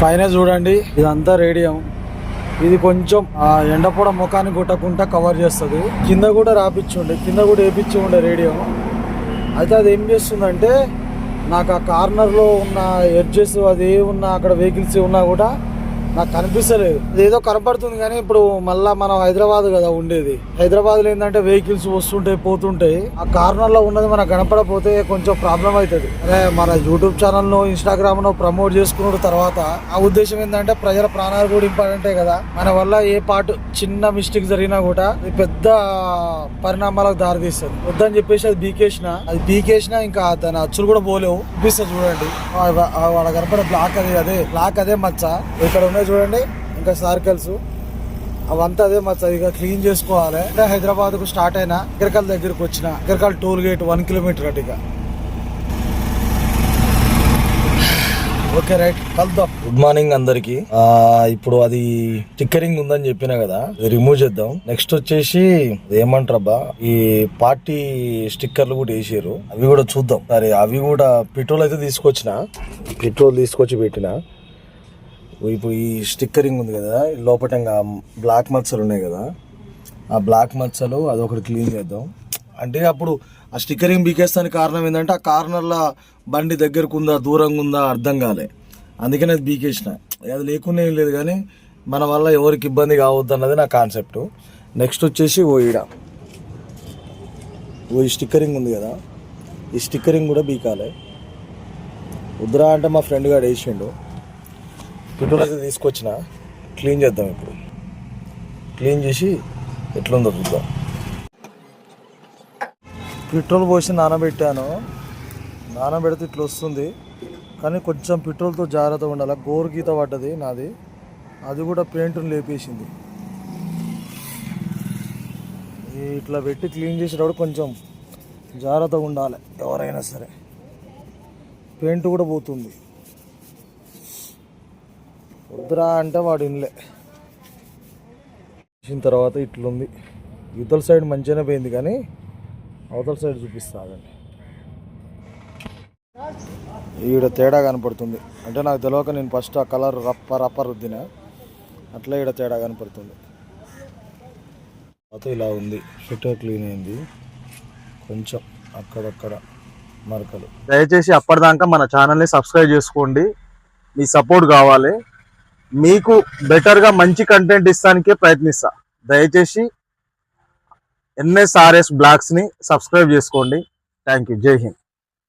పైన చూడండి, ఇదంతా రేడియం. ఇది కొంచెం ఎండపొడ ముఖాన్ని కొట్టకుండా కవర్ చేస్తుంది. కింద కూడా కింద కూడా వేపించి ఉండే రేడియం. అయితే అది ఏం చేస్తుందంటే, నాకు ఆ కార్నర్లో ఉన్న ఎడ్జెస్ అది ఉన్నా, అక్కడ వెహికల్స్ ఉన్నా కూడా నాకు కనిపిస్తలేదు. ఏదో కనపడుతుంది కానీ ఇప్పుడు మళ్ళీ మనం హైదరాబాద్ కదా ఉండేది. హైదరాబాద్లో ఏంటంటే వెహికల్స్ వస్తుంటాయి పోతుంటాయి. ఆ కార్నర్లో ఉన్నది మనకు కనపడపోతే కొంచెం ప్రాబ్లం అవుతుంది. అరే మన యూట్యూబ్ ఛానల్ను ఇన్స్టాగ్రామ్ను ప్రమోట్ చేసుకున్న తర్వాత ఆ ఉద్దేశం ఏంటంటే ప్రజల ప్రాణాలు కూడా ఇంపార్టెంటే కదా. మన వల్ల ఏ పార్ట్ చిన్న మిస్టేక్ జరిగినా కూడా అది పెద్ద పరిణామాలకు దారితీస్తుంది. వద్దని చెప్పేసి అది బీకేసిన ఇంకా దాని అచ్చులు కూడా పోలేవు. చూపిస్తుంది చూడండి, వాళ్ళ కనపడే బ్లాక్ అదే మచ్చ. ఇక్కడ ఉన్నాయి చూడండి ఇంకా సర్కిల్స్, అవంతా అదే మచ్చ. ఇక క్లీన్ చేసుకోవాలి. హైదరాబాద్ కు స్టార్ట్ అయినా గిరకల్ దగ్గరకు వచ్చిన గిరకల్ టోల్ గేట్ 1 కిలోమీటర్ అటు. ఇక ఓకే రైట్, కలుద్దాం. గుడ్ మార్నింగ్ అందరికి. ఇప్పుడు అది స్టిక్కరింగ్ ఉందని చెప్పినా కదా, రిమూవ్ చేద్దాం. నెక్స్ట్ వచ్చేసి ఏమంటారబ్బా, ఈ పార్టీ స్టిక్కర్లు కూడా వేసారు, అవి కూడా చూద్దాం. సరే అవి కూడా పెట్రోల్ అయితే తీసుకొచ్చి పెట్టిన. ఇప్పుడు ఈ స్టిక్కరింగ్ ఉంది కదా, లోపటంగా బ్లాక్ మచ్చలు ఉన్నాయి కదా, ఆ బ్లాక్ మచ్చలు అదొకటి క్లీన్ చేద్దాం. అంటే అప్పుడు ఆ స్టిక్కరింగ్ బీకేస్తానికి కారణం ఏంటంటే, ఆ కార్నర్లో బండి దగ్గరకు ఉందా దూరంగా ఉందా అర్థం కాలే, అందుకని అది బీకేసిన. అది లేకుండా ఏం లేదు కానీ మన వల్ల ఎవరికి ఇబ్బంది కావద్దు అన్నది నా కాన్సెప్ట్. నెక్స్ట్ వచ్చేసి ఈ స్టిక్కరింగ్ ఉంది కదా, ఈ స్టిక్కరింగ్ కూడా బీకాలి. వద్దురా అంటే మా ఫ్రెండ్ గారు వేసిండు. పెట్రోల్ అయితే తీసుకొచ్చిన, క్లీన్ చేద్దాం. ఇప్పుడు క్లీన్ చేసి ఎట్లుందో చూద్దాం. పెట్రోల్ పోసి నానబెడితే ఇట్లా వస్తుంది, కానీ కొంచెం పెట్రోల్తో జాగ్రత్తగా ఉండాలి. గోరు గీత పడ్డది నాది, అది కూడా పెయింట్ని లేపేసింది. ఇట్లా పెట్టి క్లీన్ చేసేటప్పుడు కొంచెం జాగ్రత్తగా ఉండాలి ఎవరైనా సరే. పెయింట్ కూడా పోతుంది. వద్దురా అంటే వాడు ఇన్లే. చేసిన తర్వాత ఇట్లుంది. ఇవతల సైడ్ మంచిగానే పోయింది కానీ అవతల సైడ్ చూపిస్తాదండి. ఈడ తేడా కనపడుతుంది. అంటే నాకు తెలియక నేను ఫస్ట్ ఆ కలర్ రప్ప రుద్దిన, అట్లా ఈడ తేడా కనపడుతుంది. తర్వాత ఇలా ఉంది, ఫిల్టర్ క్లీన్ అయింది. కొంచెం అక్కడక్కడ మరకలు. దయచేసి అప్పటిదాకా మన ఛానల్ని సబ్స్క్రైబ్ చేసుకోండి, మీ సపోర్ట్ కావాలి. మీకు బెటర్గా మంచి కంటెంట్ ఇస్తానికే ప్రయత్నిస్తా. దయచేసి NSRS బ్లాగ్స్ని సబ్స్క్రైబ్ చేసుకోండి. Thank you. జై హింద్.